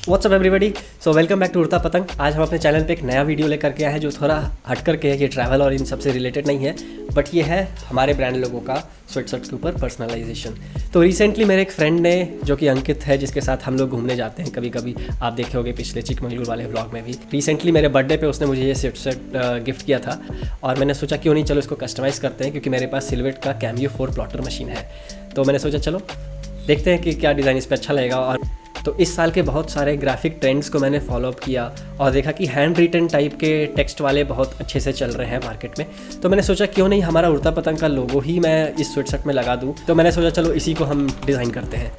WhatsApp everybody. So welcome back to Udta Patang. आज हम अपने चैनल पे एक नया वीडियो लेकर के आए हैं जो थोड़ा हट करके है, ये ट्रैवल और इन सब से रिलेटेड नहीं है, बट ये है हमारे ब्रांड लोगों का स्वेटशर्ट के ऊपर पर्सनलाइजेशन। तो रिसेंटली मेरे एक फ्रेंड ने, जो कि अंकित है, जिसके साथ हम लोग घूमने जाते हैं कभी कभी, आप देखे होंगे पिछले चिकमंगलूर वाले व्लॉग में भी, रिसेंटली मेरे बर्थडे पे उसने मुझे ये स्वेटशर्ट गिफ्ट किया था और मैंने सोचा क्यों नहीं, चलो इसको कस्टमाइज़ करते हैं, क्योंकि मेरे पास सिल्वेट का कैमियो 4 प्लॉटर मशीन है। तो मैंने सोचा चलो देखते हैं कि क्या डिज़ाइन इस पर अच्छा लगेगा। और तो इस साल के बहुत सारे ग्राफिक ट्रेंड्स को मैंने फॉलोअप किया और देखा कि हैंड रिटन टाइप के टेक्स्ट वाले बहुत अच्छे से चल रहे हैं मार्केट में। तो मैंने सोचा क्यों नहीं हमारा उड़ता पतंग का लोगो ही मैं इस स्वेटशर्ट में लगा दूं। तो मैंने सोचा चलो इसी को हम डिज़ाइन करते हैं।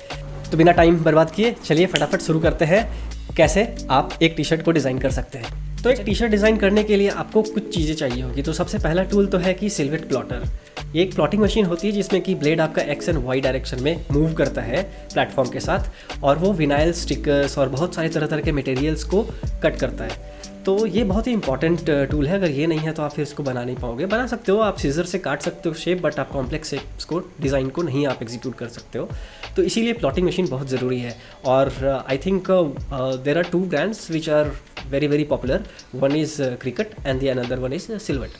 तो बिना टाइम बर्बाद किए चलिए फटाफट शुरू करते हैं कैसे आप एक टी शर्ट को डिज़ाइन कर सकते हैं। तो एक टी शर्ट डिज़ाइन करने के लिए आपको कुछ चीज़ें चाहिए होगी। तो सबसे पहला टूल तो है कि सिल्वेट प्लॉटर। ये एक प्लॉटिंग मशीन होती है जिसमें कि ब्लेड आपका एक्स एंड वाई डायरेक्शन में मूव करता है प्लेटफॉर्म के साथ, और वो विनाइल, स्टिकर्स और बहुत सारे तरह तरह के मटेरियल्स को कट करता है। तो ये बहुत ही इंपॉर्टेंट टूल है। अगर ये नहीं है तो आप फिर इसको बना नहीं पाओगे। बना सकते हो, आप सीजर से काट सकते हो शेप, बट आप कॉम्प्लेक्स शेप्स को, डिज़ाइन को नहीं आप एग्जीक्यूट कर सकते हो। तो इसीलिए प्लॉटिंग मशीन बहुत ज़रूरी है। और I think there are 2 brands which are very popular. One is Cricut and the other one is Silhouette.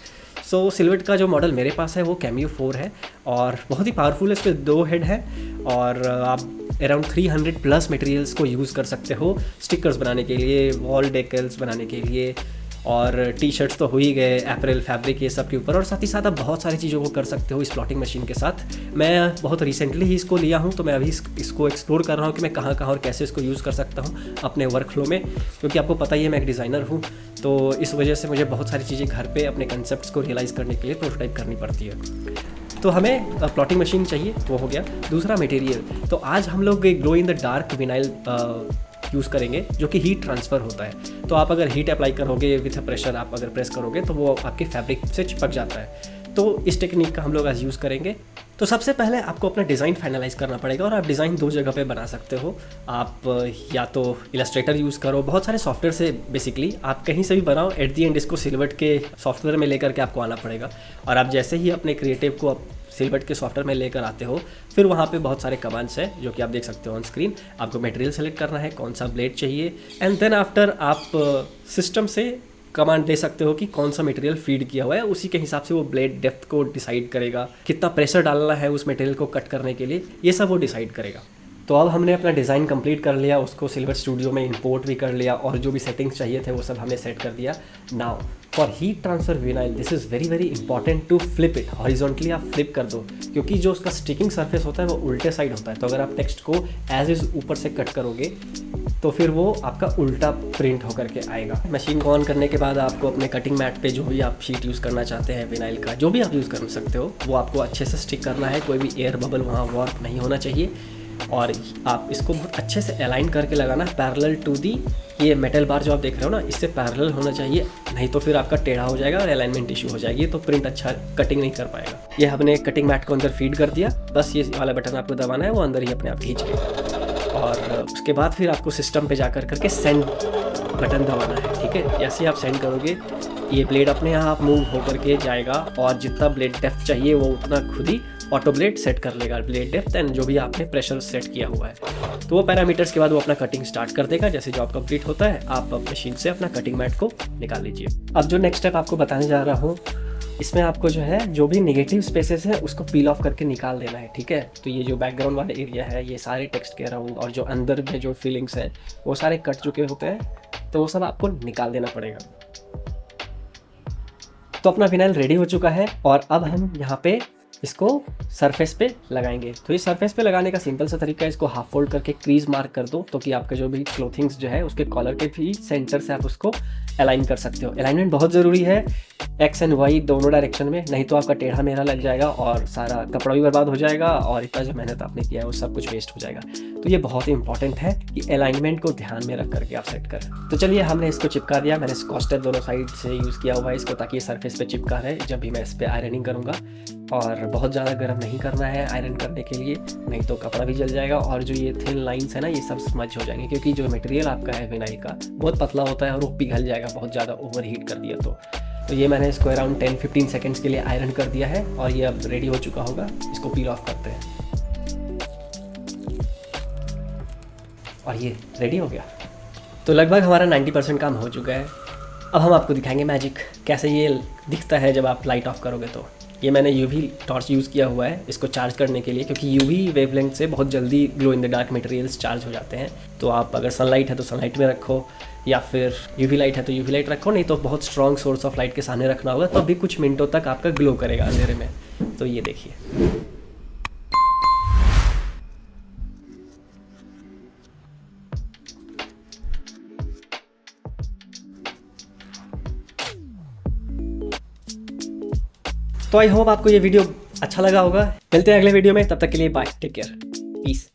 So Silhouette का जो मॉडल मेरे पास है वो कैमियो 4 है और बहुत ही पावरफुल है। इस पर 2 हेड है और आप अराउंड 300 प्लस मटेरियल्स को यूज़ कर सकते हो स्टिकर्स बनाने के लिए, वॉल डेकल्स बनाने के लिए, और टी शर्ट्स तो हो ही गए, एपरल, फैब्रिक, ये सब के ऊपर। और साथ ही साथ आप बहुत सारी चीज़ों को कर सकते हो इस प्लॉटिंग मशीन के साथ। मैं बहुत रिसेंटली ही इसको लिया हूँ, तो मैं अभी इसको एक्सप्लोर कर रहा हूँ कि मैं कहाँ और कैसे इसको यूज़ कर सकता हूँ अपने वर्क फ्लो में, क्योंकि आपको पता ही है मैं एक डिज़ाइनर हूँ। तो इस वजह से मुझे बहुत सारी चीज़ें घर पे अपने कंसेप्ट्स को रियलाइज़ करने के लिए प्रोटोटाइप करनी पड़ती है। तो हमें प्लॉटिंग मशीन चाहिए, वो हो गया। दूसरा मटेरियल, तो आज हम लोग एक glow in the dark vinyl use करेंगे जो कि हीट ट्रांसफ़र होता है। तो आप अगर हीट अप्लाई करोगे विथ प्रेशर, आप अगर प्रेस करोगे तो वो आपके फैब्रिक से चिपक जाता है। तो इस टेक्निक का हम लोग आज यूज़ करेंगे। तो सबसे पहले आपको अपना डिज़ाइन फाइनलाइज़ करना पड़ेगा, और आप डिज़ाइन 2 जगह पे बना सकते हो। आप या तो इलस्ट्रेटर यूज़ करो, बहुत सारे सॉफ्टवेयर से बेसिकली आप कहीं से भी बनाओ, एट दी एंड इसको सिल्वेट के सॉफ्टवेयर में लेकर के आपको आना पड़ेगा। और आप जैसे ही अपने क्रिएटिव को सिल्वेट के सॉफ्टवेयर में लेकर आते हो, फिर वहाँ पे बहुत सारे कमांड्स हैं जो कि आप देख सकते हो ऑन स्क्रीन। आपको मटेरियल सेलेक्ट करना है, कौन सा ब्लेड चाहिए, एंड देन आफ्टर आप सिस्टम से कमांड दे सकते हो कि कौन सा मटेरियल फीड किया हुआ है। उसी के हिसाब से वो ब्लेड डेप्थ को डिसाइड करेगा, कितना प्रेशर डालना है उस मटेरियल को कट करने के लिए, ये सब वो डिसाइड करेगा। तो अब हमने अपना डिज़ाइन कंप्लीट कर लिया, उसको सिल्वेट स्टूडियो में इंपोर्ट भी कर लिया, और जो भी सेटिंग्स चाहिए थे वो सब हमने सेट कर दिया। Now for heat transfer vinyl, this is very important to flip it horizontally. आप फ्लिप कर दो, क्योंकि जो उसका स्टिकिंग सरफेस होता है वो उल्टे साइड होता है। तो अगर आप टेक्स्ट को एज इज ऊपर से कट करोगे तो फिर वो आपका उल्टा प्रिंट होकर के आएगा। मशीन को ऑन करने के बाद आपको अपने कटिंग मैट पे जो भी आप शीट यूज़ करना चाहते हैं विनाइल का, जो भी आप यूज़ कर सकते हो, वो आपको अच्छे से स्टिक करना है। कोई भी एयर बबल वहाँ वार्प नहीं होना चाहिए, और आप इसको बहुत अच्छे से अलाइन करके लगाना पैरेलल टू दी, ये मेटल बार जो आप देख रहे हो ना, इससे पैरेलल होना चाहिए, नहीं तो फिर आपका टेढ़ा हो जाएगा और अलाइनमेंट इशू हो जाएगी, तो प्रिंट अच्छा कटिंग नहीं कर पाएगा। ये हमने कटिंग मैट को अंदर फीड कर दिया, बस ये वाला बटन आपको दबाना है, वो अंदर ही अपने आप खींच लेगा। और उसके बाद फिर आपको सिस्टम पे जाकर करके सेंड बटन दबाना है, ठीक है। जैसे आप सेंड करोगे ये ब्लेड अपने आप मूव होकर के जाएगा, और जितना ब्लेड डेप्थ चाहिए वो उतना खुद ही ऑटो ब्लेड सेट कर लेगा, ब्लेड डेप्थ एंड जो भी आपने प्रेशर सेट किया हुआ है। तो वो पैरामीटर्स के बाद वो अपना कटिंग स्टार्ट कर देगा। जैसे जॉब कंप्लीट होता है आप मशीन से अपना कटिंग मैट को निकाल लीजिए। अब जो नेक्स्ट स्टेप आपको बताने जा रहा हूँ, इसमें आपको जो है जो भी नेगेटिव स्पेसेस है उसको पील ऑफ करके निकाल देना है, ठीक है। तो ये जो बैकग्राउंड वाला एरिया है, ये सारे टेक्स्ट कह रहा हूँ, और जो अंदर में जो फीलिंग्स है वो सारे कट चुके होते हैं, तो वो सब आपको निकाल देना पड़ेगा। तो अपना विनाइल रेडी हो चुका है, और अब हम यहाँ पे इसको सरफेस पे लगाएंगे। तो ये सरफेस पे लगाने का सिंपल सा तरीका है, इसको हाफ फोल्ड करके क्रीज मार्क कर दो, तो कि आपका जो भी क्लोथिंग्स जो है उसके कॉलर के भी सेंटर से आप उसको अलाइन कर सकते हो। अलाइनमेंट बहुत ज़रूरी है, एक्स एंड वाई दोनों डायरेक्शन में, नहीं तो आपका टेढ़ा मेढ़ा लग जाएगा और सारा कपड़ा भी बर्बाद हो जाएगा, और इतना जो मेहनत आपने किया है वो सब कुछ वेस्ट हो जाएगा। तो ये बहुत ही इंपॉर्टेंट है कि अलाइनमेंट को ध्यान में रख करके आप सेट करें। तो चलिए हमने इसको चिपका दिया। मैंने स्कॉच टेप दोनों साइड से यूज़ किया हुआ है इसको, ताकि ये सरफेस पे चिपका रहे जब भी मैं इस पर आयरनिंग करूँगा। और बहुत ज़्यादा गर्म नहीं करना है आयरन करने के लिए, नहीं तो कपड़ा भी जल जाएगा, और जो ये थिन लाइंस है ना, ये सब स्मज हो जाएंगे, क्योंकि जो मटेरियल आपका है विनाइल का बहुत पतला होता है और वो पिघल जाएगा बहुत ज़्यादा ओवर हीट कर दिया तो ये मैंने इसको अराउंड 10-15 सेकेंड्स के लिए आयरन कर दिया है, और ये अब रेडी हो चुका होगा। इसको पील ऑफ करते हैं, और ये रेडी हो गया। तो लगभग हमारा 90% काम हो चुका है। अब हम आपको दिखाएंगे मैजिक, कैसे ये दिखता है जब आप लाइट ऑफ करोगे। तो ये मैंने यूवी टॉर्च यूज़ किया हुआ है इसको चार्ज करने के लिए, क्योंकि यूवी वेवलेंथ से बहुत जल्दी glow in the dark materials charge हो जाते हैं। तो आप अगर सनलाइट है तो सनलाइट में रखो, या फिर यूवी लाइट है तो यूवी लाइट रखो, नहीं तो बहुत स्ट्रॉन्ग सोर्स ऑफ लाइट के सामने रखना होगा, तो अभी कुछ मिनटों तक आपका ग्लो करेगा अंधेरे में। तो ये देखिए। तो आई होप आपको ये वीडियो अच्छा लगा होगा। मिलते हैं अगले वीडियो में, तब तक के लिए बाय, टेक केयर, पीस।